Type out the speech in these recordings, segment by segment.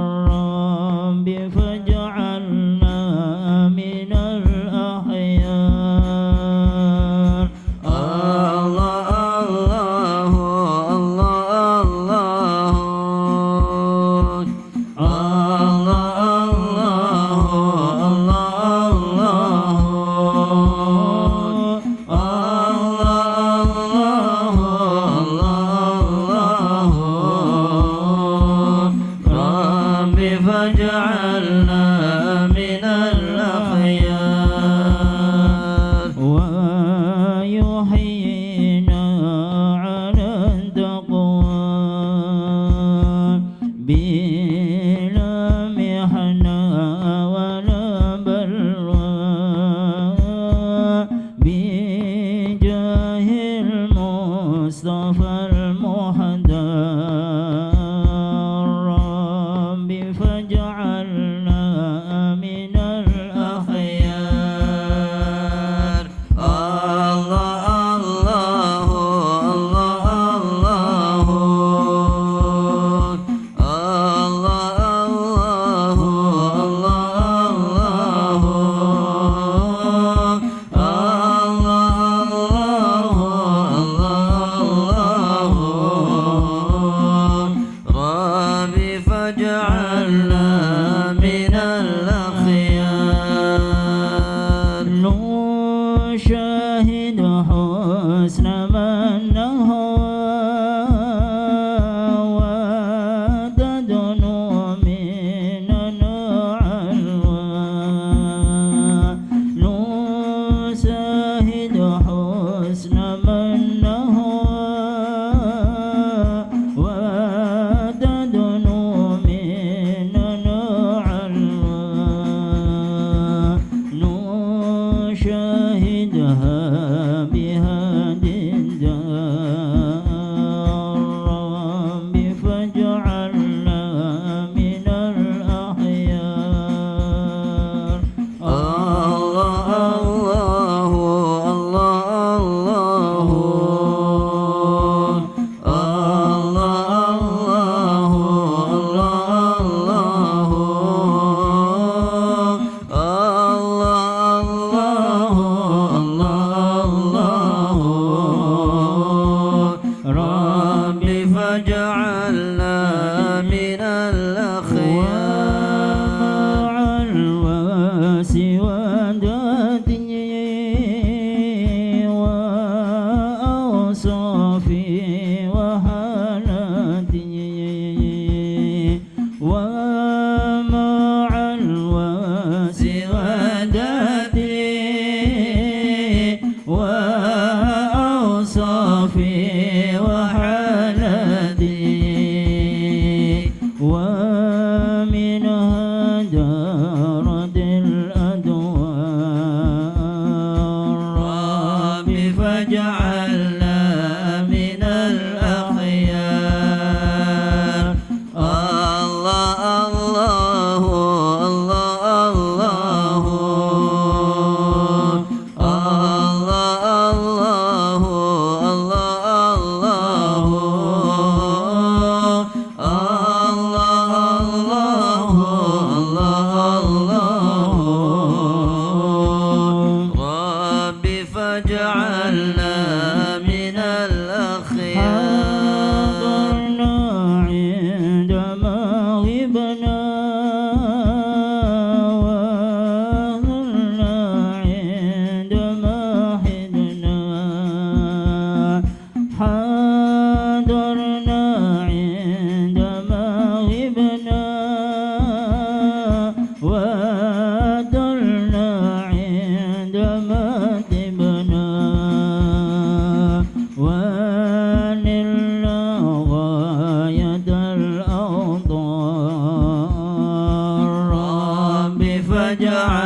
رب فاجعلنا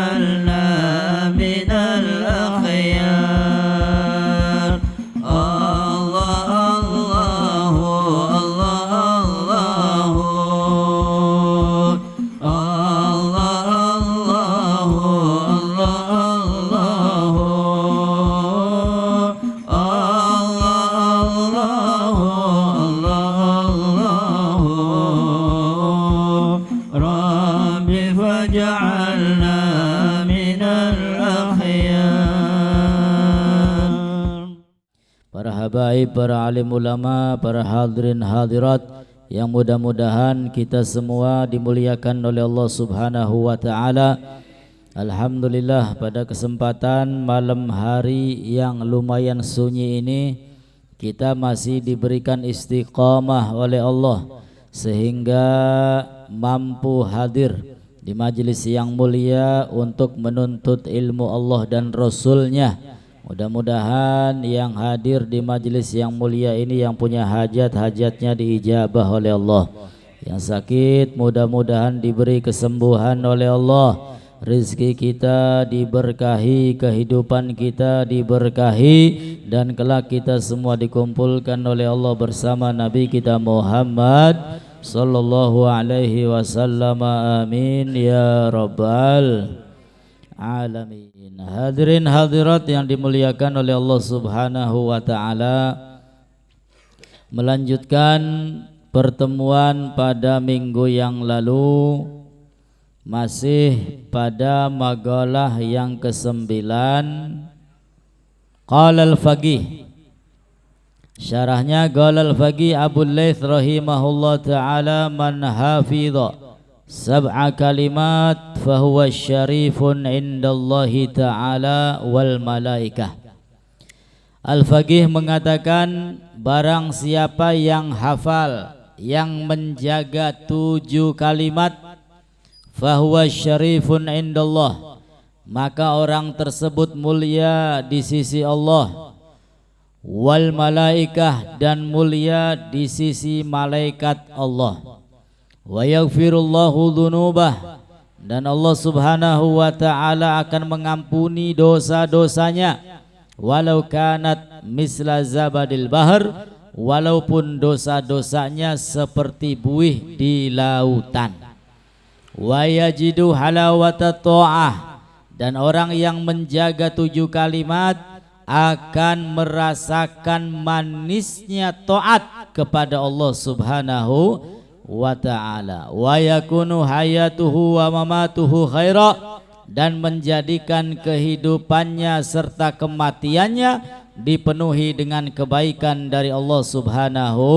فاجعلنا من الأخيار الله الله فاجعلنا من الأخيار. Para habaib, para alim ulama, para hadirin hadirat yang mudah-mudahan kita semua dimuliakan oleh Allah Subhanahu wa taala. Alhamdulillah, pada kesempatan malam hari yang lumayan sunyi ini kita masih diberikan istiqamah oleh Allah sehingga mampu hadir di majelis yang mulia untuk menuntut ilmu Allah dan Rasulnya. Mudah-mudahan yang hadir di majelis yang mulia ini yang punya hajat-hajatnya diijabah oleh Allah. Yang sakit mudah-mudahan diberi kesembuhan oleh Allah. Rizki kita diberkahi, kehidupan kita diberkahi, dan kelak kita semua dikumpulkan oleh Allah bersama Nabi kita Muhammad sallallahu alaihi wasallam. Amin ya rabbal alamin. Hadirin hadirat yang dimuliakan oleh Allah Subhanahu wa taala, melanjutkan pertemuan pada minggu yang lalu masih pada maqalah yang ke-9. Qala al-faqih, syarahnya qala al-faqih Abu Laits rahimahullah taala, man hafidha sab'a kalimat fahuwa syarifun indallahi ta'ala wal malaikah. Al-Faqih mengatakan, barang siapa yang hafal, yang menjaga 7 kalimat, fahuwa syarifun indallah, maka orang tersebut mulia di sisi Allah, wal malaikah, dan mulia di sisi malaikat Allah, wa yaghfirullahu dzunubah, dan Allah Subhanahu wa taala akan mengampuni dosa-dosanya, walau kanat misla zabadil bahr, walaupun dosa-dosanya seperti buih di lautan. Wa yajidu halawata ta'ah, dan orang yang menjaga 7 kalimat akan merasakan manisnya taat kepada Allah Subhanahu wa ta'ala. Wa yakunu hayatuhu wa mamatuhu khaira, dan menjadikan kehidupannya serta kematiannya dipenuhi dengan kebaikan dari Allah Subhanahu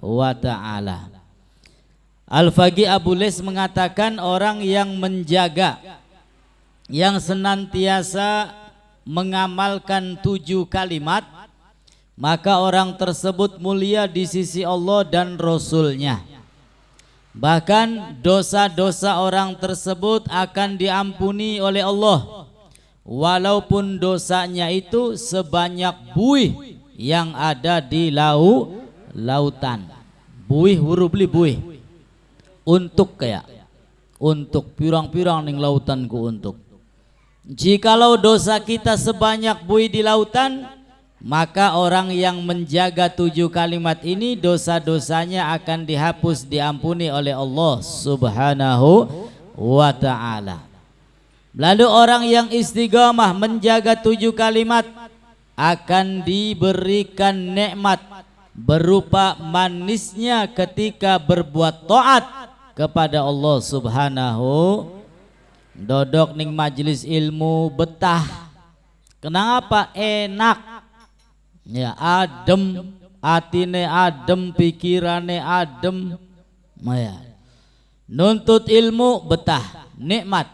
wa ta'ala. Al-Faqih Abu Laits mengatakan, orang yang menjaga, yang senantiasa mengamalkan 7 kalimat, maka orang tersebut mulia di sisi Allah dan Rasulnya. Bahkan dosa-dosa orang tersebut akan diampuni oleh Allah, walaupun dosanya itu sebanyak buih yang ada di lautan. Buih huruf li buih, untuk kayak untuk pirang-pirang ning lautan ku untuk. Jikalau dosa kita sebanyak buih di lautan, maka orang yang menjaga 7 kalimat ini dosa-dosanya akan dihapus, diampuni oleh Allah Subhanahu wa ta'ala. Lalu orang yang istiqamah menjaga 7 kalimat akan diberikan nikmat berupa manisnya ketika berbuat taat kepada Allah Subhanahu. Dodok ning majelis ilmu betah. Kenapa? Enak. Ya, adem, atine adem, pikirane adem. Ya. Nuntut ilmu betah, nikmat.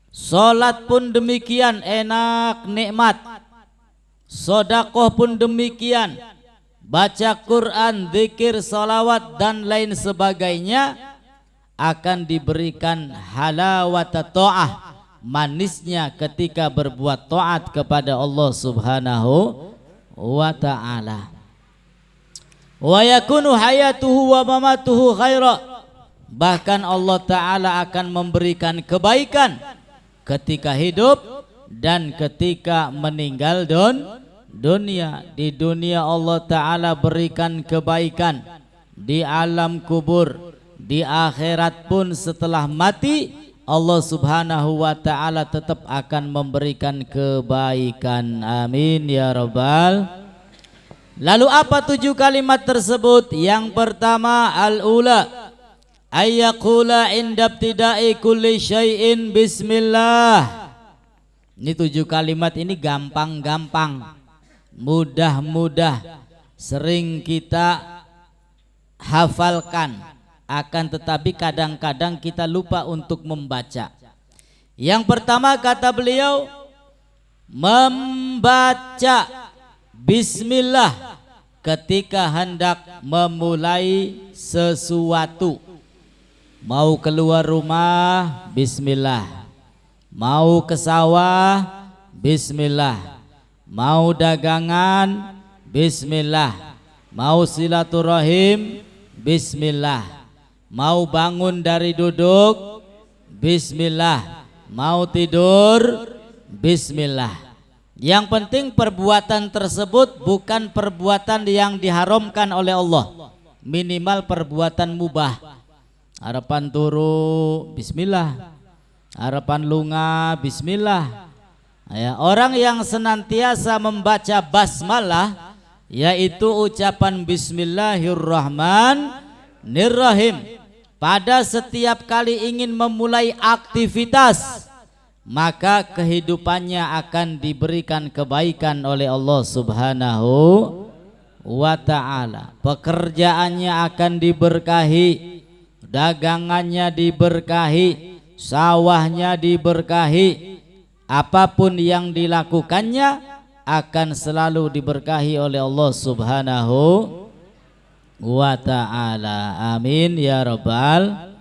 Salat pun demikian, enak, nikmat. Sedekah pun demikian. Baca Quran, zikir, salawat dan lain sebagainya akan diberikan halawat ta'ah, manisnya ketika berbuat taat kepada Allah Subhanahu wa ta'ala. Wa yakunu hayatuhu wa mamatuhu khaira, bahkan Allah Ta'ala akan memberikan kebaikan, ketika hidup dan ketika meninggal dunia. Di dunia Allah Ta'ala berikan kebaikan, di alam kubur, di akhirat pun setelah mati Allah Subhanahu wa Ta'ala tetap akan memberikan kebaikan. Amin ya rabbal. Lalu apa 7 kalimat tersebut? Yang pertama, al-ula ayyaqula inda ibtida'i kulli syai'in bismillah. Ini 7 kalimat ini gampang-gampang, mudah-mudah, sering kita hafalkan, akan tetapi kadang-kadang kita lupa untuk membaca. Yang pertama kata beliau, membaca bismillah ketika hendak memulai sesuatu. Mau keluar rumah, bismillah. Mau ke sawah, bismillah. Mau dagangan, bismillah. Mau silaturahim, bismillah. Mau bangun dari duduk, bismillah. Mau tidur, bismillah. Yang penting perbuatan tersebut bukan perbuatan yang diharamkan oleh Allah, minimal perbuatan mubah. Harapan turu, bismillah. Harapan lunga, bismillah. Ya, orang yang senantiasa membaca basmalah, yaitu ucapan bismillahirrahmanirrahim, pada setiap kali ingin memulai aktivitas, maka kehidupannya akan diberikan kebaikan oleh Allah Subhanahu wa Ta'ala. Pekerjaannya akan diberkahi, dagangannya diberkahi, sawahnya diberkahi, apapun yang dilakukannya akan selalu diberkahi oleh Allah Subhanahu wa Ta'ala. Amin ya rabbal.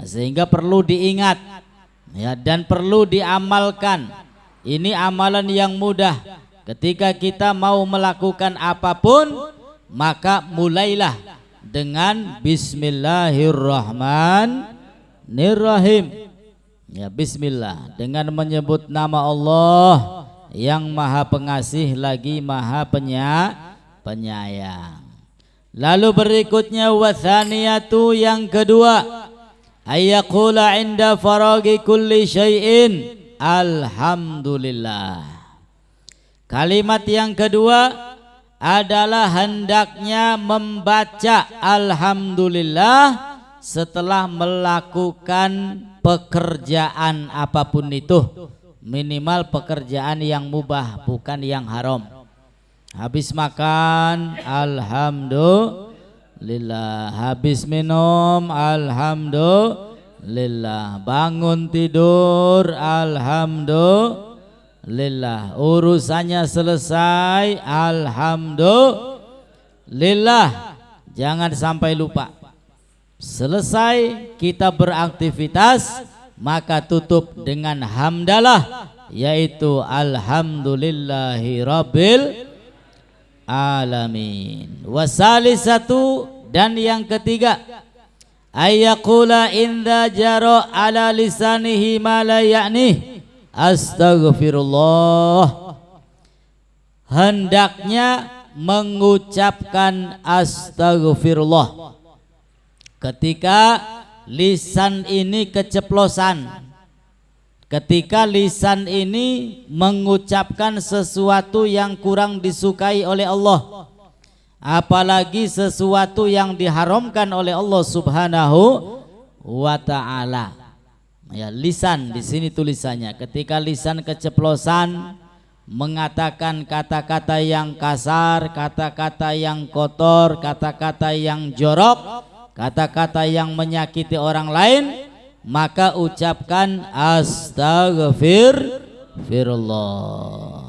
Sehingga perlu diingat ya, dan perlu diamalkan. Ini amalan yang mudah. Ketika kita mau melakukan apapun, maka mulailah dengan bismillahirrahmanirrahim. Ya, bismillah, dengan menyebut nama Allah yang maha pengasih lagi maha penyayang. Lalu berikutnya wathaniyatu, yang kedua, ayyaqula inda faragi kulli syai'in alhamdulillah. Kalimat yang kedua adalah hendaknya membaca alhamdulillah setelah melakukan pekerjaan apapun itu, minimal pekerjaan yang mubah, bukan yang haram. Habis makan, alhamdulillah. Habis minum, alhamdulillah. Bangun tidur, alhamdulillah. Urusannya selesai, alhamdulillah. Jangan sampai lupa. Selesai kita beraktivitas, maka tutup dengan hamdalah, yaitu alhamdulillahi rabbil alamin. Wasalisatu, dan yang ketiga, ayyaqula inda jaro ala lisanihi ma la ya'nih astaghfirullah. Hendaknya mengucapkan astaghfirullah ketika lisan ini keceplosan, ketika lisan ini mengucapkan sesuatu yang kurang disukai oleh Allah, apalagi sesuatu yang diharamkan oleh Allah Subhanahu wa Ta'ala. Ya, lisan di sini tulisannya, ketika lisan keceplosan mengatakan kata-kata yang kasar, kata-kata yang kotor, kata-kata yang jorok, kata-kata yang menyakiti orang lain, maka ucapkan astaghfirullah.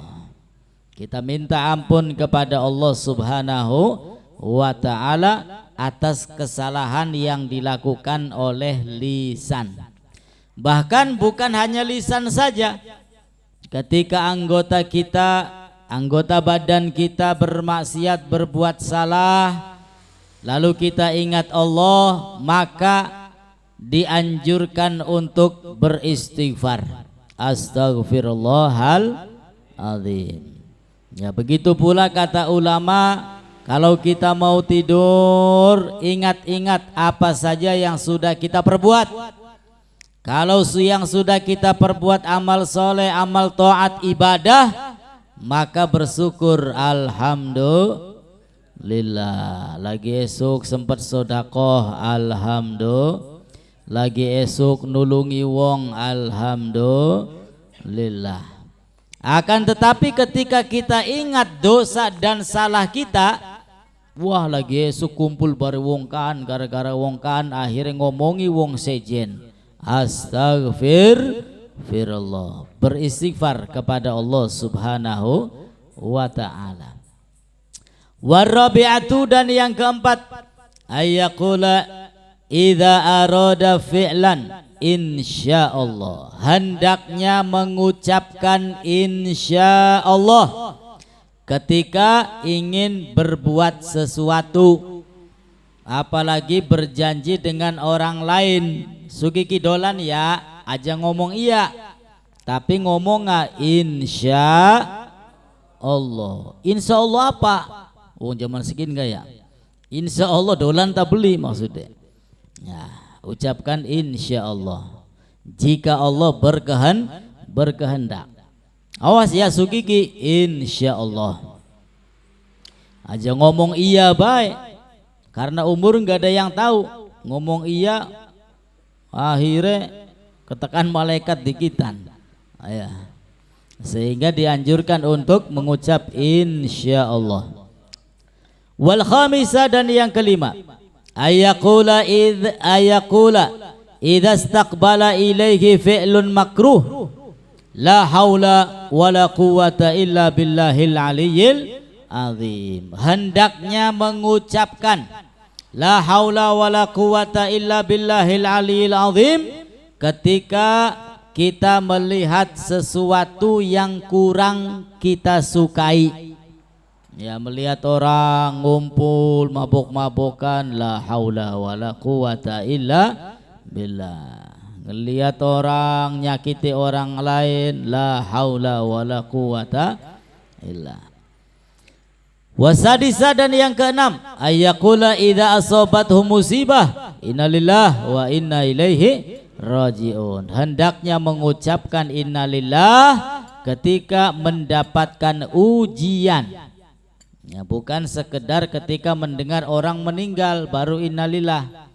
Kita minta ampun kepada Allah Subhanahu wa Ta'ala atas kesalahan yang dilakukan oleh lisan. Bahkan bukan hanya lisan saja, ketika anggota kita, anggota badan kita bermaksiat, berbuat salah, lalu kita ingat Allah, maka dianjurkan untuk beristighfar. Astaghfirullahal azim. Ya, begitu pula kata ulama, kalau kita mau tidur, ingat-ingat apa saja yang sudah kita perbuat. Kalau yang sudah kita perbuat amal soleh, amal taat, ibadah, maka bersyukur, alhamdulillah. Lagi esok sempat sodakoh, alhamdulillah. Lagi esok nulungi wong, alhamdulillah. Akan tetapi ketika kita ingat dosa dan salah kita, wah lagi esok kumpul bare wong kan, gara-gara wong kan akhirnya ngomongi wong sejen. Astaghfirullah, beristighfar kepada Allah Subhanahu wa ta'ala. Warabi'atu, dan yang keempat, ayyaqula idza arada fi'lan insyaallah, hendaknya mengucapkan insyaallah ketika ingin berbuat sesuatu, apalagi berjanji dengan orang lain. Sugiki dolan ya aja ngomong iya, tapi ngomong nggak insyaallah. Insyaallah apa? Oh zaman segini nggak ya? Insyaallah dolan tak beli maksudnya. Ya, ucapkan insyaallah jika Allah berkehendak. Awas ya sugiki insyaallah. Aja ngomong iya baik, karena umur nggak ada yang tahu. Ngomong iya akhirnya ketekan malaikat dikitan. Ya. Sehingga dianjurkan untuk mengucap insyaallah. Wal khamisah, dan yang kelima, ayaqula idza istaqbala ilaihi fi'lun makruh la haula wala quwata illa billahil aliyyil azim. Hendaknya mengucapkan la haula wala quwata illa billahil aliyyil azim ketika kita melihat sesuatu yang kurang kita sukai. Ya, melihat orang ngumpul mabok-mabokan, la haula wala quwata illa billah. Ngelihat orang nyakiti orang lain, la haula wala quwata illa. Wasadisa, dan yang keenam, ayyaqula idza asabathu musibah innalillahi wa inna ilaihi rajiun. Hendaknya mengucapkan innalillah ketika mendapatkan ujian. Ya, bukan sekedar ketika mendengar orang meninggal baru innalillah.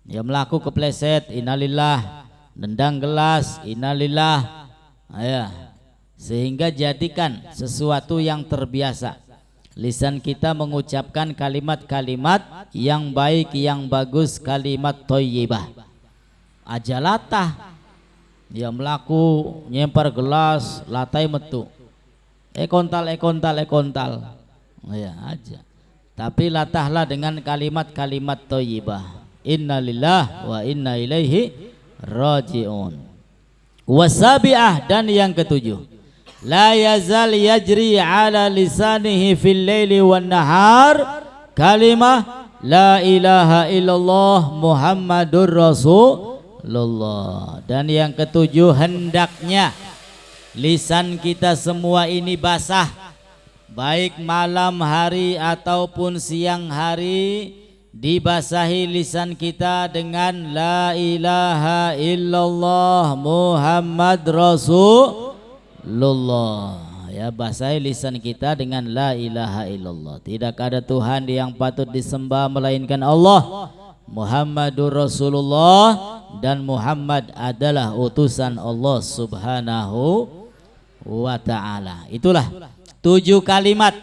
Ya, melaku kepleset innalillah, nendang gelas innalillah. Ya, sehingga jadikan sesuatu yang terbiasa. Lisan kita mengucapkan kalimat-kalimat yang baik, yang bagus, kalimat thayyibah. Aja latah, dia melaku nyempar gelas, latai metu, ekontal. Ya aja. Tapi latahlah dengan kalimat-kalimat thayyibah. Innalillah wa inna ilaihi rajiun. Wasabi'ah, dan yang ketujuh, la yazal yajri ala lisanihi fil laili wan nahar kalimah la ilaha illallah muhammadur rasulullah. Dan yang ketujuh, hendaknya lisan kita semua ini basah, baik malam hari ataupun siang hari, dibasahi lisan kita dengan la ilaha illallah muhammad rasulullah. Ya, basahi lisan kita dengan la ilaha illallah. Tidak ada Tuhan yang patut disembah melainkan Allah, Muhammadur Rasulullah, dan Muhammad adalah utusan Allah Subhanahu wa ta'ala. Itulah 7 kalimat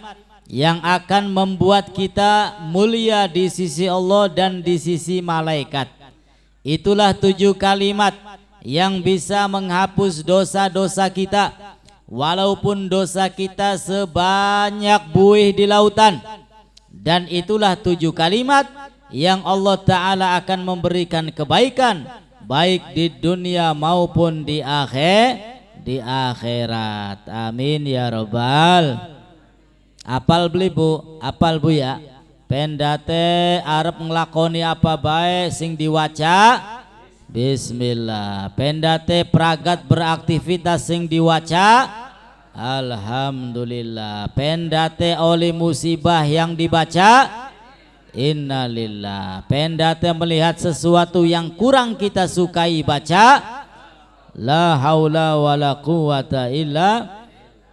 yang akan membuat kita mulia di sisi Allah dan di sisi malaikat. Itulah 7 kalimat yang bisa menghapus dosa-dosa kita, walaupun dosa kita sebanyak buih di lautan. Dan itulah 7 kalimat yang Allah Ta'ala akan memberikan kebaikan baik di dunia maupun di akhirat. Amin ya robbal. Apal beli bu, apal bu ya. Pendate arep ngelakoni apa baik sing diwaca Bismillah. Pendate pragat beraktivitas sing diwaca alhamdulillah. Pendate oleh musibah yang dibaca innalillah. Pendate melihat sesuatu yang kurang kita sukai baca la haula wala quwata illa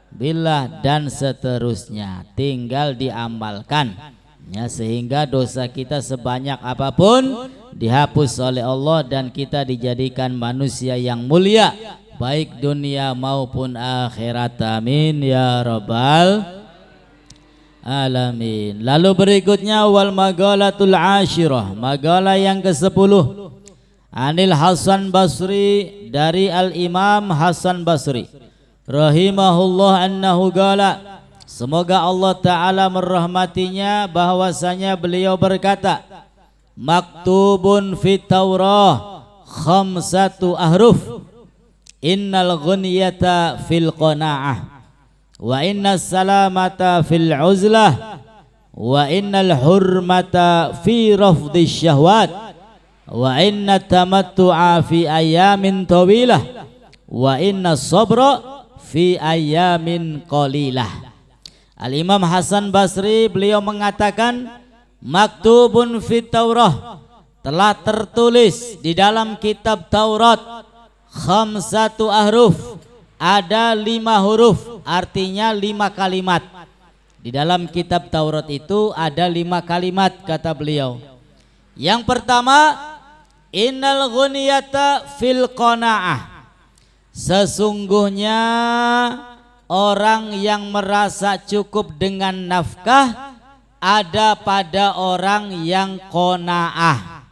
billah dan seterusnya. Tinggal diamalkan ya, sehingga dosa kita sebanyak apapun dihapus oleh Allah dan kita dijadikan manusia yang mulia baik dunia maupun akhirat. Amin ya rabbal alamin. Lalu berikutnya wal magalatul ashirah, magalah yang ke-10. Anil Hasan Basri, dari Al Imam Hasan Basri rahimahullah annahu qala, semoga Allah Ta'ala merahmatinya, bahwasanya beliau berkata, maktubun fit Taurah khamsatu ahruf, innal ghunyata fil qana'ah, wa innas salamata fil uzlah, wa innal hurmata fi rafdhi syahwat, wa inna tamattu'a fi ayamin tawilah, wa inna sabra fi ayamin qalilah. Al-Imam Hasan Basri beliau mengatakan, maktubun fit Taurah, telah tertulis di dalam kitab Taurat, khamsatu ahruf, ada 5 huruf, artinya 5 kalimat. Di dalam kitab Taurat itu ada 5 kalimat, kata beliau. Yang pertama, innal ghunyata fil qana'ah, sesungguhnya orang yang merasa cukup dengan nafkah ada pada orang yang qanaah.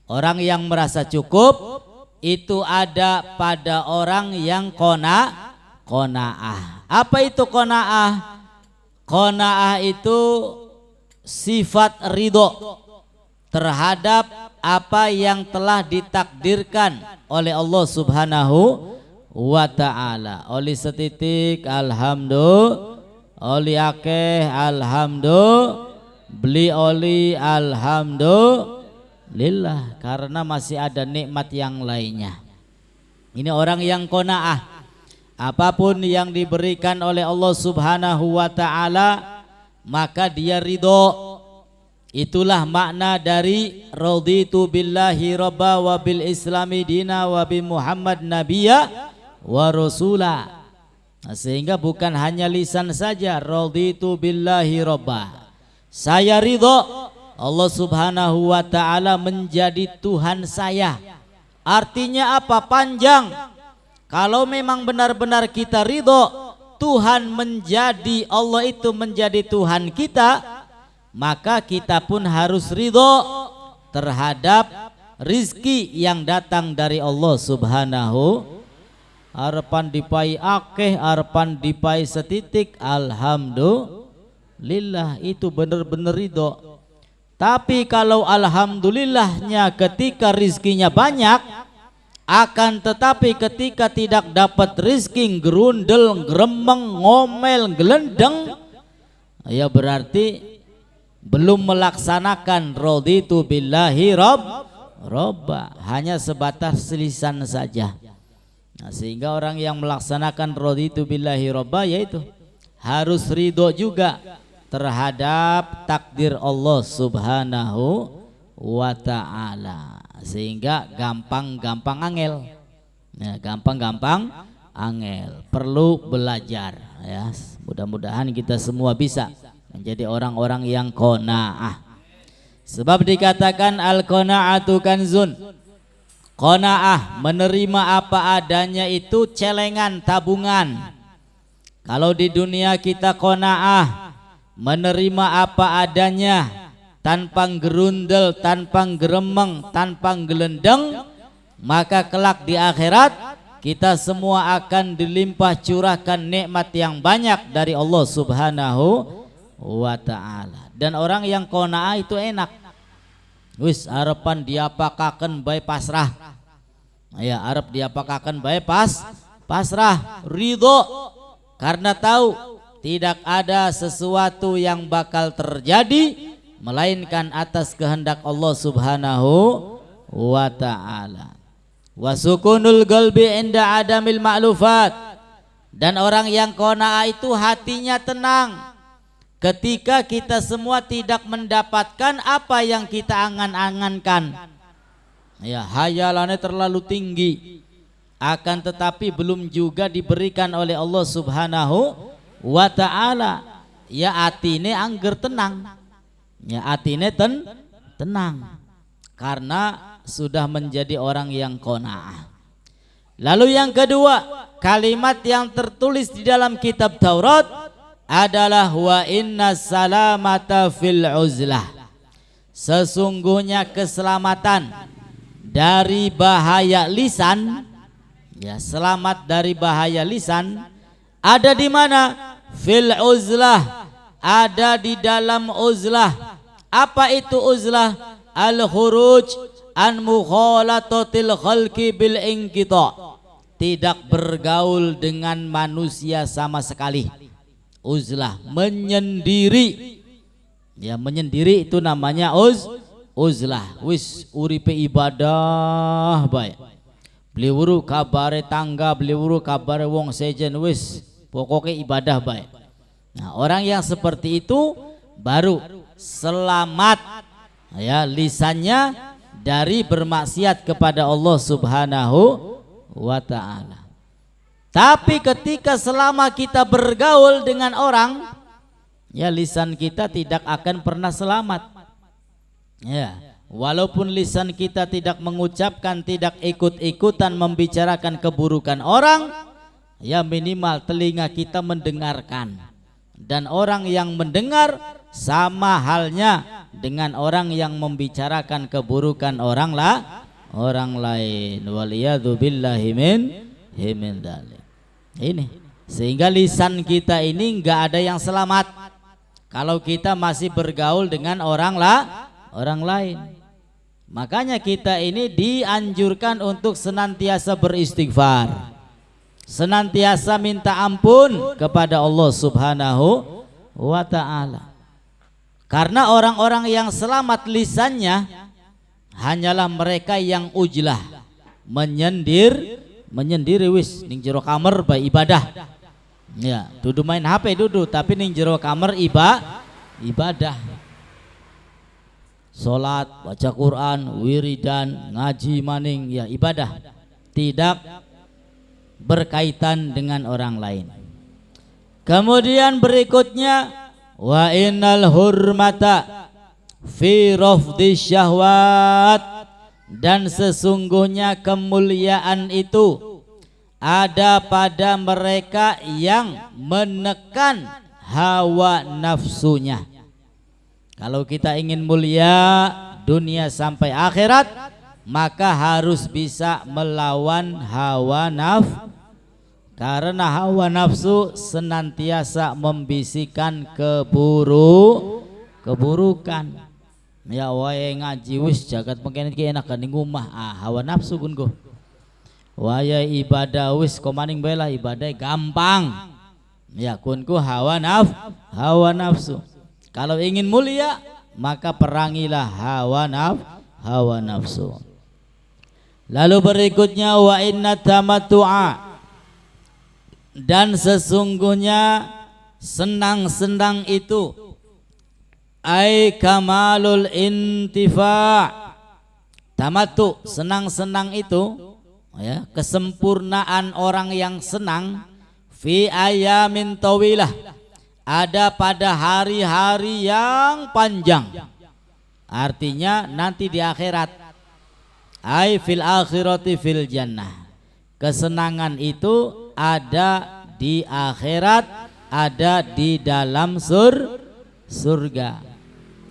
Orang yang merasa cukup itu ada pada orang yang qanaah. Apa itu qanaah? Qanaah itu sifat ridho terhadap apa yang telah ditakdirkan oleh Allah Subhanahu wa ta'ala. Oli setitik alhamdulillah, oli akeh alhamdulillah, beli oli alhamdulillah, karena masih ada nikmat yang lainnya. Ini orang yang qanaah. Apapun yang diberikan oleh Allah Subhanahu wa ta'ala maka dia ridho. Itulah makna dari raditu billahi rabba wa bil islami dina wa bi Muhammad nabiyya wa rasula. Sehingga bukan hanya lisan saja, raditu billahi rabba, saya ridho Allah Subhanahu wa ta'ala menjadi Tuhan saya. Artinya apa? Panjang. Kalau memang benar-benar kita ridho Tuhan menjadi, Allah itu menjadi Tuhan kita, maka kita pun harus ridho terhadap rizki yang datang dari Allah Subhanahu. Harapan dipai akeh, harapan dipai setitik, alhamdulillah, itu benar-benar ridho. Tapi kalau alhamdulillahnya ketika rizkinya banyak, akan tetapi ketika tidak dapat rizki, gerundel, gremeng, ngomel, gelendeng, ya berarti belum melaksanakan raditu billahi robba, hanya sebatas lisan saja. Nah, sehingga orang yang melaksanakan raditu billahi robba yaitu harus ridho juga terhadap takdir Allah Subhanahu wa ta'ala, sehingga gampang-gampang angel. Ya, gampang-gampang angel, perlu belajar ya. Mudah-mudahan kita semua bisa menjadi orang-orang yang qanaah. Sebab dikatakan al-qanaatu kanzun. Qanaah, menerima apa adanya, itu celengan, tabungan. Kalau di dunia kita qanaah, menerima apa adanya, tanpa gerundel, tanpa geremeng, tanpa gelendeng, maka kelak di akhirat kita semua akan dilimpah curahkan nikmat yang banyak dari Allah Subhanahu wa ta'ala. Dan orang yang qanaah itu enak, wis harapan diapakaken bae pasrah, ya arep diapakaken bae pasrah, ridho, karena tahu tidak ada sesuatu yang bakal terjadi melainkan atas kehendak Allah Subhanahu wa ta'ala. Wa sukunul qalbi inda adamil ma'lufat. Dan orang yang qanaah itu hatinya tenang ketika kita semua tidak mendapatkan apa yang kita angan-angankan. Ya, hayalannya terlalu tinggi, akan tetapi belum juga diberikan oleh Allah Subhanahu wa ta'ala. Ya atine angger tenang. Ya atine tenang karena sudah menjadi orang yang qanaah. Lalu yang kedua, kalimat yang tertulis di dalam kitab Taurat adalah wa inna salamata fil uzlah. Sesungguhnya keselamatan dari bahaya lisan, ya selamat dari bahaya lisan ada di mana? Fil uzlah, ada di dalam uzlah. Apa itu uzlah? Al-khuruj an mukhalatatil khalqi bil inqita. Tidak bergaul dengan manusia sama sekali. Uzlah, menyendiri. Ya, menyendiri itu namanya uzlah. Wis uripe ibadah bae. Beli wuru kabare tangga, beli wuru kabare wong sejen, wis pokoknya ibadah bae. Nah, orang yang seperti itu baru selamat, ya, lisannya dari bermaksiat kepada Allah Subhanahu wa ta'ala. Tapi ketika selama kita bergaul dengan orang, ya lisan kita tidak akan pernah selamat. Ya, walaupun lisan kita tidak mengucapkan, tidak ikut-ikutan membicarakan keburukan orang, ya minimal telinga kita mendengarkan. Dan orang yang mendengar sama halnya dengan orang yang membicarakan keburukan orang lain. Waliyadu billahi min dzalik. Ini sehingga lisan kita ini enggak ada yang selamat kalau kita masih bergaul dengan orang lain. Makanya kita ini dianjurkan untuk senantiasa beristighfar, senantiasa minta ampun kepada Allah Subhanahu wa ta'ala. Karena orang-orang yang selamat lisannya hanyalah mereka yang ujlah, menyendiri wis ning jero kamar bae ibadah. Ya, dudu main HP dudu, tapi ning jero kamar ibadah. Salat, baca Quran, wiridan, ngaji maning, ya ibadah. Tidak berkaitan dengan orang lain. Kemudian berikutnya wa innal hurmata fi rafdi syahwat, dan sesungguhnya kemuliaan itu ada pada mereka yang menekan hawa nafsunya. Kalau kita ingin mulia dunia sampai akhirat, maka harus bisa melawan hawa nafsu. Karena hawa nafsu senantiasa membisikkan keburukan. Ya wae ngaji wis jagat mungkin iki enak kan ning omah, hawa nafsu kun go. Wae ibadah wis komaning bae lah, ibadah gampang. Ya kunku hawa nafsu. Kalau ingin mulia maka perangilah hawa nafsu. Lalu berikutnya wa inna tamattu'a, dan sesungguhnya senang-senang itu ai kamalul intifa'. Tamattu, senang-senang itu, ya, kesempurnaan orang yang senang fi ayamin tawilah, ada pada hari-hari yang panjang. Artinya nanti di akhirat, ai fil akhirati fil jannah. Kesenangan itu ada di akhirat, ada di dalam surga.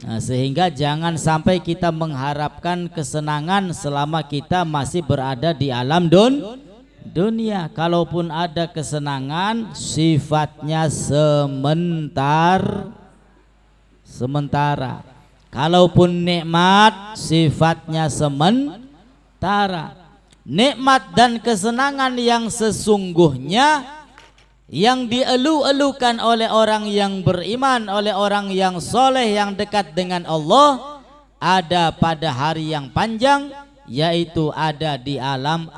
Nah, sehingga jangan sampai kita mengharapkan kesenangan selama kita masih berada di alam dunia. Kalaupun ada kesenangan, sifatnya sementara. Kalaupun nikmat, sifatnya sementara. Nikmat dan kesenangan yang sesungguhnya, yang dielu-elukan oleh orang yang beriman, oleh orang yang soleh, yang dekat dengan Allah, ada pada hari yang panjang, yaitu ada di alam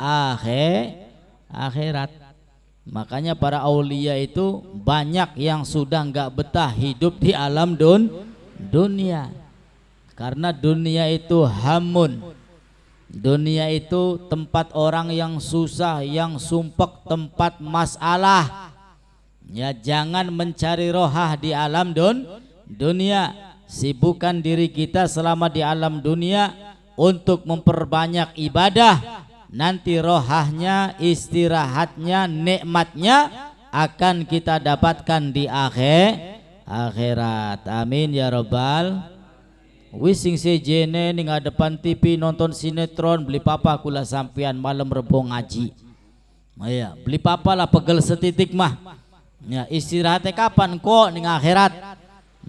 akhirat. Makanya para aulia itu banyak yang sudah enggak betah hidup di alam dunia. Karena dunia itu hamun. Dunia itu tempat orang yang susah, yang sumpek, tempat masalah. Ya, jangan mencari rohah di alam dunia. Sibukkan diri kita selama di alam dunia untuk memperbanyak ibadah. Nanti rohahnya, istirahatnya, nikmatnya akan kita dapatkan di akhirat. Amin ya rabbal. Wising sejene ning depan TV nonton sinetron, beli papa kula sampean malam rebo ngaji. Ya, beli papa lah pegel setitik mah. Ya, istirahatnya kapan kok ning akhirat?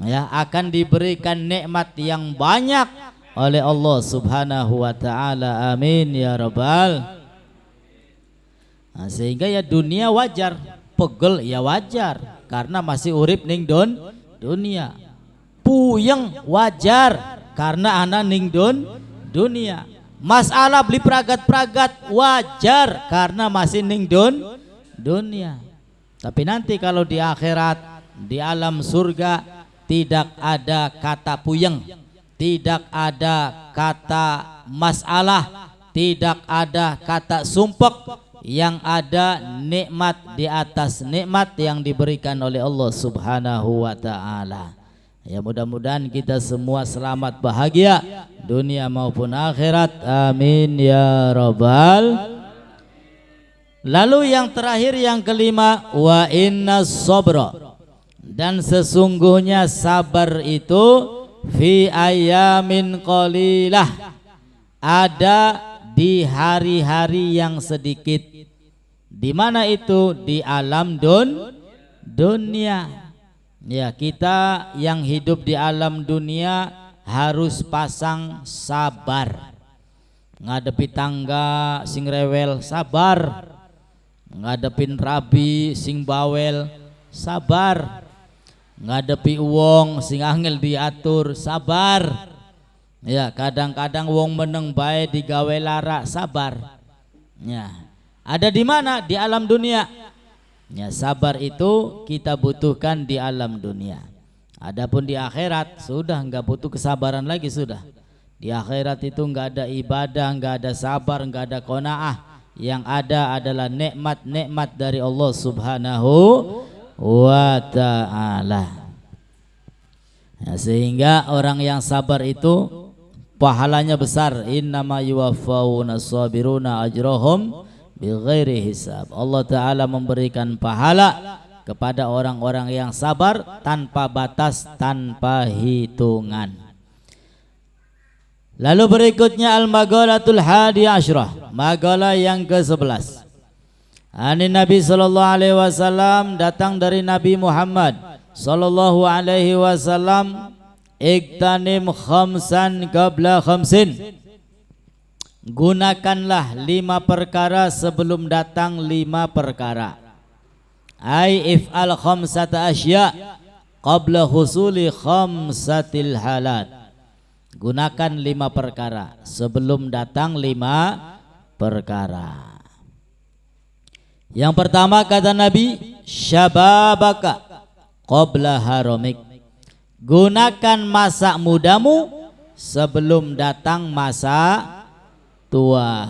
Ya, akan diberikan nikmat yang banyak oleh Allah Subhanahu wa taala. Amin ya rabbal. Nah, sehingga ya dunia wajar, pegel ya wajar karena masih urip ning dunia. Puyeng wajar karena anak ning dunia. Masalah beli peragat-peragat wajar karena masih ning dunia. Tapi nanti kalau di akhirat, di alam surga tidak ada kata puyeng, tidak ada kata masalah, tidak ada kata sumpek, yang ada nikmat di atas nikmat yang diberikan oleh Allah Subhanahu wa taala. Ya, mudah-mudahan kita semua selamat bahagia dunia maupun akhirat. Amin ya rabbal. Lalu yang terakhir, yang kelima, wa inna sabra, dan sesungguhnya sabar itu fi ayamin qalilah, ada di hari-hari yang sedikit. Di mana itu? Di alam dunia. Ya, kita yang hidup di alam dunia harus pasang sabar. Ngadepi tangga sing rewel sabar, ngadepin rabi sing bawel sabar, ngadepi uang sing angel diatur sabar. Ya, kadang-kadang wong meneng bae digawe lara sabar. Ya, ada di mana? Di alam dunia. Ya, sabar itu kita butuhkan di alam dunia. Adapun di akhirat sudah enggak butuh kesabaran lagi sudah. Di akhirat itu enggak ada ibadah, enggak ada sabar, enggak ada qanaah. Yang ada adalah nikmat-nikmat dari Allah Subhanahu wa ta'ala. Ya, sehingga orang yang sabar itu pahalanya besar. Innama yuwaffawuna sabiruna ajrahum bighairi hisab. Allah Ta'ala memberikan pahala kepada orang-orang yang sabar tanpa batas, tanpa hitungan. Lalu berikutnya al-maghalatul hadi asyrah, magalah yang ke-11. Ani Nabi sallallahu alaihi wasallam, datang dari Nabi Muhammad sallallahu alaihi wasallam, iktanim khamsan qabla khamsin, gunakanlah 5 perkara sebelum datang 5 perkara. Ai if'al khamsata asya qabla husuli khamsatil halat. Gunakan 5 perkara sebelum datang 5 perkara. Yang pertama kata Nabi, syababaka qabla haramik. Gunakan masa mudamu sebelum datang masa tua.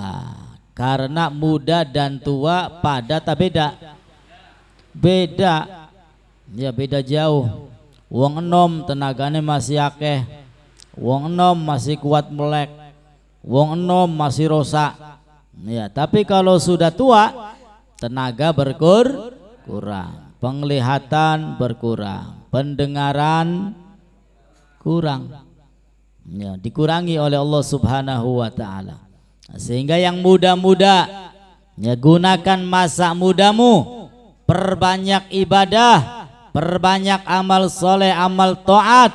Karena muda dan tua pada tak beda. Beda. Ya, beda jauh. Wong enom tenagane masih akeh. Wong enom masih kuat melek. Wong enom masih rosak. Ya, tapi kalau sudah tua, tenaga berkurang, penglihatan berkurang, pendengaran kurang. Ya, dikurangi oleh Allah Subhanahu wa taala. Sehingga yang muda-muda, ya, gunakan masa mudamu, perbanyak ibadah, perbanyak amal soleh, amal taat,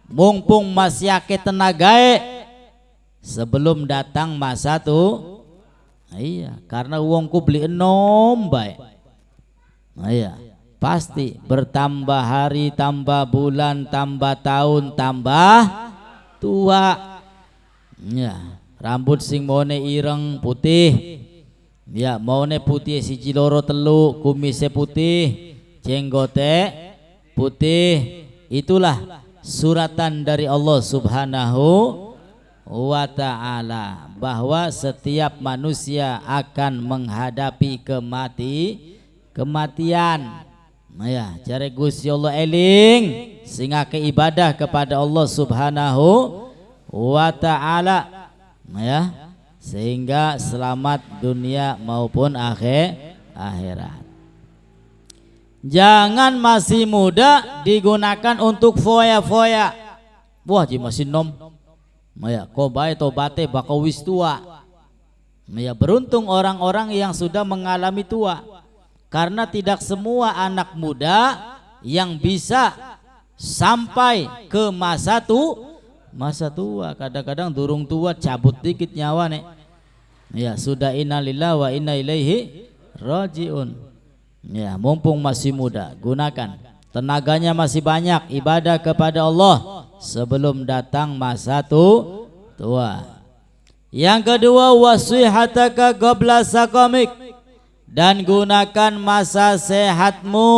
mumpung masih akeh tenagae sebelum datang masa tu. Iya, karena uangku beli enom baik. Iya, pasti bertambah hari, tambah bulan, tambah tahun, tambah tua. Ya, rambut sing maune ireng putih, ya maune putih siji loro telu, kumisnya putih, jenggote putih, itulah suratan dari Allah Subhanahu wa ta'ala bahwa setiap manusia akan menghadapi kematian. Nah ya, cari Gusti Allah eling sehingga keibadah kepada Allah Subhanahu wa ta'ala. Nah ya, sehingga selamat dunia maupun akhirat. Jangan masih muda digunakan untuk foya-foya. Wah, ji masih nom. Maya kobai tobate bakal wis tua. Maya beruntung orang-orang yang sudah mengalami tua. Karena tidak semua anak muda yang bisa sampai ke masa tua. Kadang-kadang durung tua cabut dikit nyawa nih. Ya sudah, innalillahi wa inna ilaihi rajiun. Ya mumpung masih muda, gunakan. Tenaganya masih banyak, ibadah kepada Allah sebelum datang masa tua. Yang kedua, wasihataka qabla sakamik, dan gunakan masa sehatmu,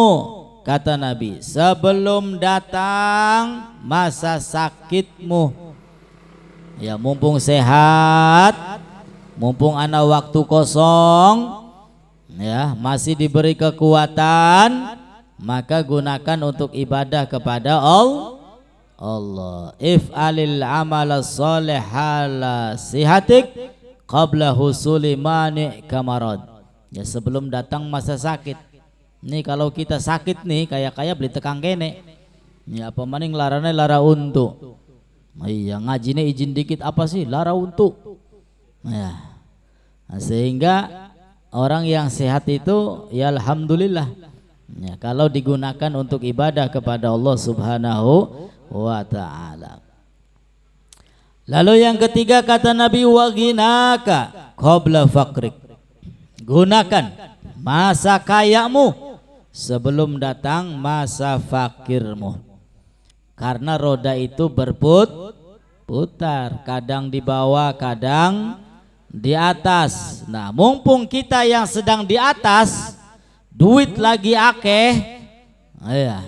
kata Nabi, sebelum datang masa sakitmu. Ya mumpung sehat, mumpung ana waktu kosong, ya masih diberi kekuatan, maka gunakan untuk ibadah kepada Allah. If'alil amala salihala sihatik qabla husuli mani kamarad. Ya sebelum datang masa sakit. Nih kalau kita sakit nih kayak beli tekang kene. Ya apa maning larane lara untuk. Iya ngajine izin dikit apa sih lara untuk. Ya. Nah, sehingga orang yang sehat itu ya alhamdulillah. Ya, kalau digunakan untuk ibadah kepada Allah Subhanahu wa ta'ala. Lalu yang ketiga kata Nabi, waginaka qabla faqrik, gunakan masa kayamu sebelum datang masa fakirmu. Karena roda itu berputar, kadang di bawah kadang di atas. Nah mumpung kita yang sedang di atas, duit lagi akeh, ya,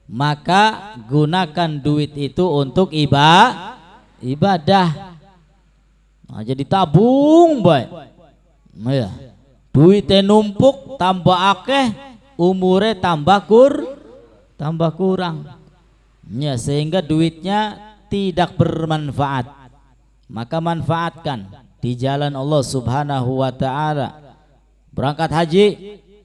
maka gunakan duit itu untuk ibadah. Nah, jadi tabung baik, ya, duitnya numpuk tambah akeh, umure tambah kurang, ya, sehingga duitnya tidak bermanfaat. Maka manfaatkan di jalan Allah Subhanahu wa ta'ala. Berangkat haji,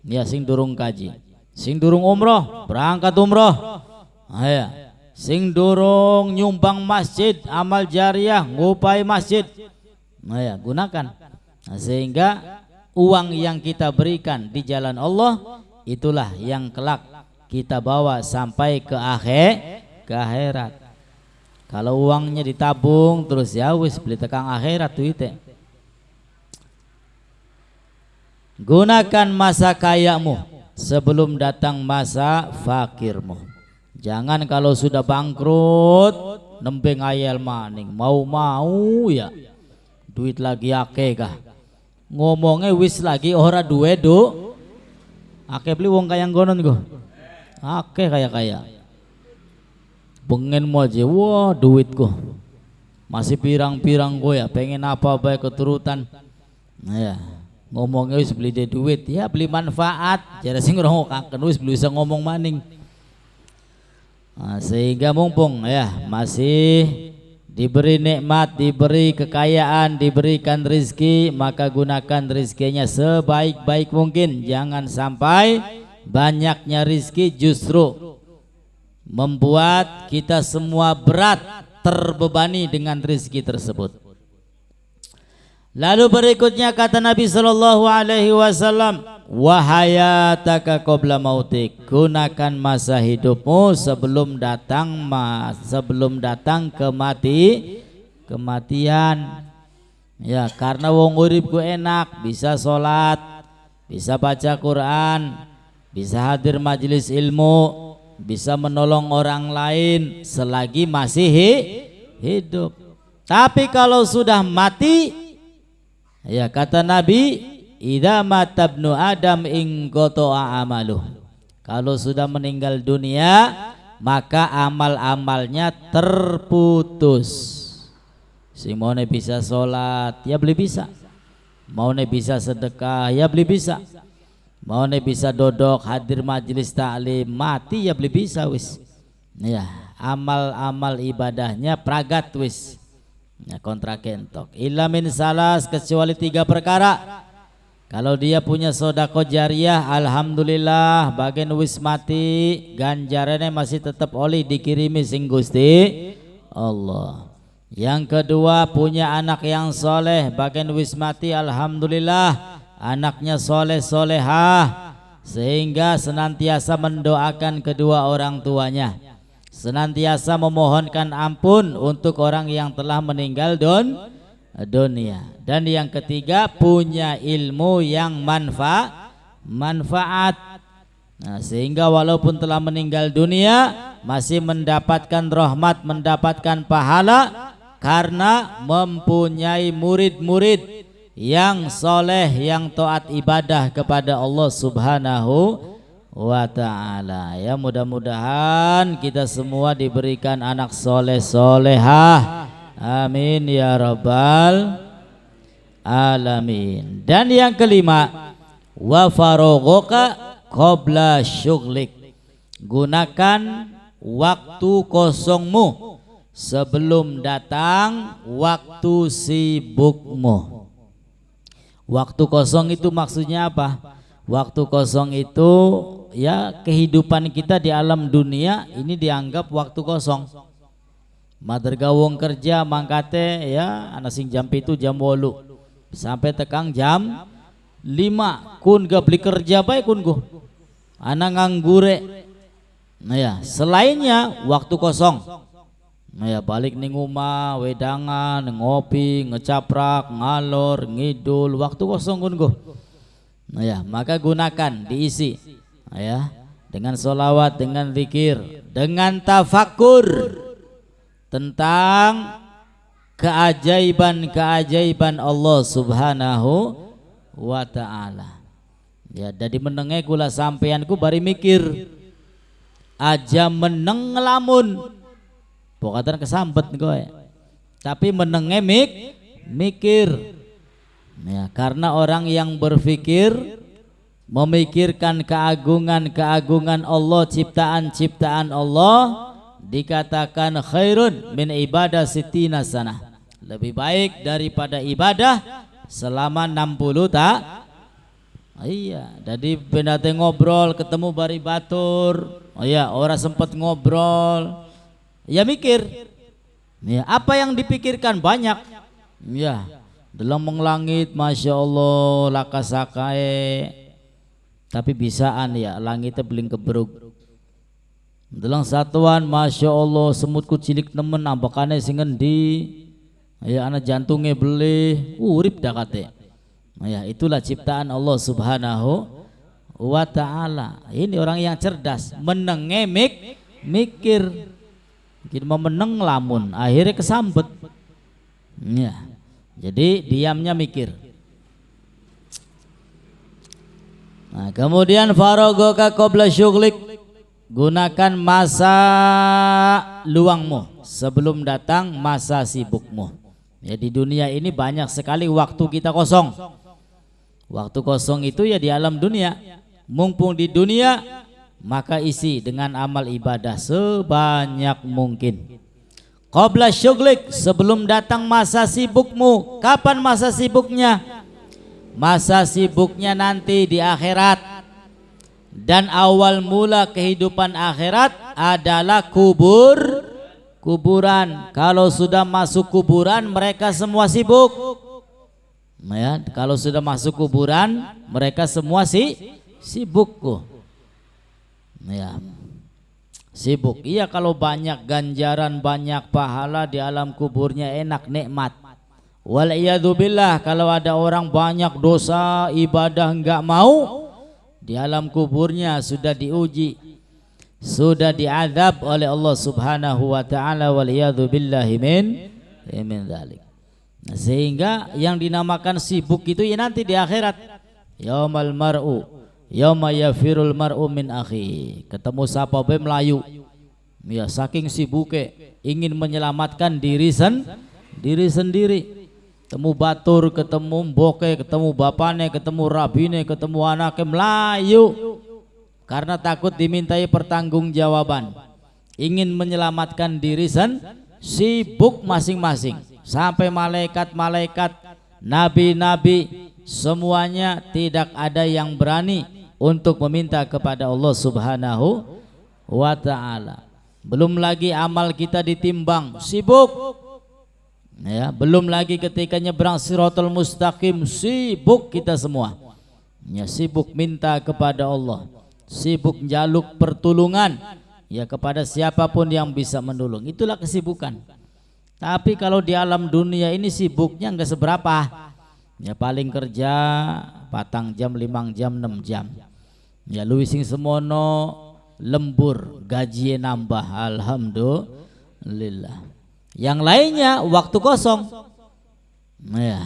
ya sing durung kaji, sing durung umroh berangkat umroh, ya, sing durung nyumbang masjid amal jariah ngupai masjid, ya, gunakan. Nah, sehingga uang yang kita berikan di jalan Allah itulah yang kelak kita bawa sampai ke akhirat. Kalau uangnya ditabung terus ya wis beli tekang akhirat duitnya. Gunakan masa kayamu sebelum datang masa fakirmu. Jangan kalau sudah bangkrut nembe ngayal maning, mau ya duit lagi akeh kah, ngomongnya wis lagi ora duwe akeh beli wong kayang gonon go, akeh kaya pengen mau aja, wah duitku masih pirang-pirang go ya, pengen apa baik keturutan. Nah ya ngomongnya wis beli de duit, ya beli manfaat, jadi sing ngrungokaken wis bisa ngomong maning. Nah, sehingga mumpung ya masih diberi nikmat, diberi kekayaan, diberikan rezeki, maka gunakan rezekinya sebaik-baik mungkin. Jangan sampai banyaknya rezeki justru membuat kita semua berat, terbebani dengan rezeki tersebut. Lalu berikutnya kata Nabi sallallahu alaihi wasallam, wa hayataka qabla mautik, gunakan masa hidupmu sebelum datang kematian. Ya, karena wong urip ku enak, bisa sholat, bisa baca Quran, bisa hadir majelis ilmu, bisa menolong orang lain selagi masih hidup. Tapi kalau sudah mati, ya kata Nabi, idza mata ibnu Adam inqata'a amaluh. Kalau sudah meninggal dunia, maka amal-amalnya terputus. Si mau bisa sholat, ya beli bisa. Mau bisa sedekah, ya beli bisa. Mau bisa dodok hadir majelis taklim, mati ya beli bisa wis. Ya, amal-amal ibadahnya pragat wis. Ya, kontrak kentok. Illa min salas, kecuali 3 perkara. Kalau dia punya sodako jariah, alhamdulillah, bagian wis mati, ganjarannya masih tetap oli dikirimi sing Gusti Allah. Yang kedua, punya anak yang soleh, bagian wis mati, alhamdulillah, anaknya soleh solehah, sehingga senantiasa mendoakan kedua orang tuanya, senantiasa memohonkan ampun untuk orang yang telah meninggal dunia. Dan yang ketiga, punya ilmu yang manfaat. Nah, sehingga walaupun telah meninggal dunia masih mendapatkan rahmat, mendapatkan pahala karena mempunyai murid-murid yang soleh, yang taat ibadah kepada Allah Subhanahu wa ta'ala. Ya, mudah-mudahan kita semua diberikan anak soleh solehah. Amin ya rabbal alamin. Dan yang kelima, wa faraghoka qabla syughlik. Gunakan waktu kosongmu sebelum datang waktu sibukmu. Waktu kosong itu maksudnya apa? Waktu kosong itu ya kehidupan kita di alam dunia ini dianggap waktu kosong. Maderga wong kerja mangkate ya anak sing jam itu jam 8 sampai tekang jam 5 kun gak beli kerja baik kun go anak nganggure. Nah ya selainnya waktu kosong, nah ya balik ning omah wedangan ngopi ngecaprak ngalor ngidul, waktu kosong kun go. Nah ya maka gunakan diisi ya dengan sholawat, dengan zikir, dengan tafakur tentang keajaiban-keajaiban Allah Subhanahu wa ta'ala. Ya dari menenge kula sampeanku bari mikir aja meneng ngelamun pokoknya kesambet gue, tapi menenge mikir ya, karena orang yang berpikir memikirkan keagungan-keagungan Allah, ciptaan-ciptaan Allah, dikatakan khairun min ibadah sitina sanah, lebih baik daripada ibadah selama 60 tak. Iya, jadi pendate ngobrol ketemu bari batur. Oh iya, orang sempat ngobrol. Ya mikir. Ya, apa yang dipikirkan banyak. Ya, dalam menglangit masya Allah lakasakae. Tapi bisaan ya langitnya beling keberuk. Dalam satuan masya Allah semutku cilik nemen ambakane sing endi. Ya anak jantungnya beli urip dah kate. Ya itulah ciptaan Allah Subhanahu wa ta'ala. Ini orang yang cerdas, menenge mikir. Mungkin mau meneng lamun akhirnya kesambet. Ya. Jadi diamnya mikir. Nah, kemudian faraghoka qabla syughlik, gunakan masa luangmu sebelum datang masa sibukmu. Ya di dunia ini banyak sekali waktu kita kosong. Waktu kosong itu ya di alam dunia. Mumpung di dunia maka isi dengan amal ibadah sebanyak mungkin. Qabla syughlik, sebelum datang masa sibukmu. Kapan masa sibuknya? Masa sibuknya nanti di akhirat. Dan awal mula kehidupan akhirat adalah kuburan. Kalau sudah masuk kuburan mereka semua sibuk. Ya, kalau sudah masuk kuburan mereka semua sibuk kok. Ya. Sibuk. Iya kalau banyak ganjaran, banyak pahala di alam kuburnya enak nikmat. Wal iyadzubillah, kalau ada orang banyak dosa ibadah enggak mau, di alam kuburnya sudah diuji, sudah diazab oleh Allah Subhanahu wa taala, wal iyadzubillahi min min dzalik. Nah, sehingga yang dinamakan sibuk itu ya nanti di akhirat. Yaumal mar'u yauma yafirul mar'u min akhi. Ketemu sapa bae melayu. Ya saking sibuke ingin menyelamatkan diri sendiri. Ketemu batur, ketemu mboke, ketemu bapane, ketemu rabine, ketemu anake melayu. Karena takut dimintai pertanggungjawaban. Ingin menyelamatkan diri sibuk masing-masing. Sampai malaikat-malaikat, nabi-nabi, semuanya tidak ada yang berani untuk meminta kepada Allah Subhanahu wa ta'ala. Belum lagi amal kita ditimbang, sibuk ya, belum lagi ketika nyebrang Shiratal Mustaqim, sibuk kita semua ya, sibuk minta kepada Allah, sibuk jaluk pertolongan ya kepada siapapun yang bisa menolong. Itulah kesibukan. Tapi kalau di alam dunia ini sibuknya enggak seberapa ya, paling kerja 4 jam, 5 jam, 6 jam ya, luwih sing semono lembur, gaji nambah, alhamdulillah. Yang lainnya waktu kosong ya,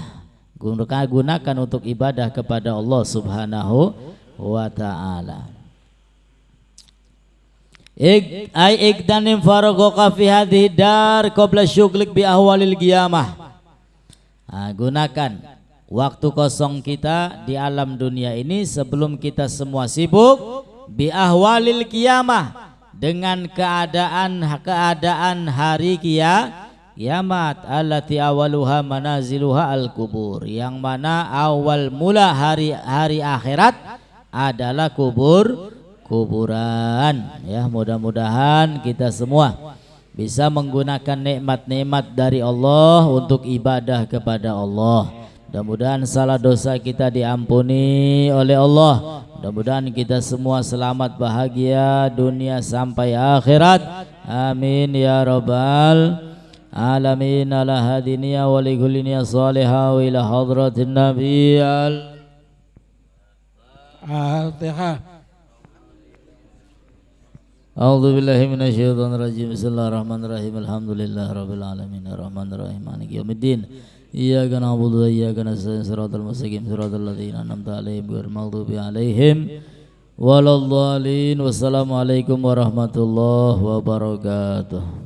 gunakan untuk ibadah kepada Allah Subhanahu wa ta'ala. Ikdanim faraghoka fi hadhihi dar qabla syughlik bi ahwalil qiyamah. Gunakan waktu kosong kita di alam dunia ini sebelum kita semua sibuk bi ahwalil qiyamah, dengan keadaan hari kiamat. Allati awaluha manaziluha al-kubur, yang mana awal mula hari akhirat adalah kuburan ya. Mudah-mudahan kita semua bisa menggunakan nikmat-nikmat dari Allah untuk ibadah kepada Allah. Mudah-mudahan salah dosa kita diampuni oleh Allah. Mudah-mudahan kita semua selamat bahagia dunia sampai akhirat. Amin ya rabbal alamin. Ala hadiniya wa li kulli niyyah salihah wa ila hadratin nabiyal Al-Fatihah. A'udzu billahi minasyaitonir rajim. Bismillahirrahmanirrahim. Alhamdulillahirabbil alamin arrahmanir rahim maliki yaumiddin. Iyyaka na'budu wa iyyaka nasta'in. Shiratal mustaqim shiratal ladzina an'amta 'alaihim ghairil maghdubi 'alaihim waladdallin. Wassalamualaikum warahmatullahi wabarakatuh.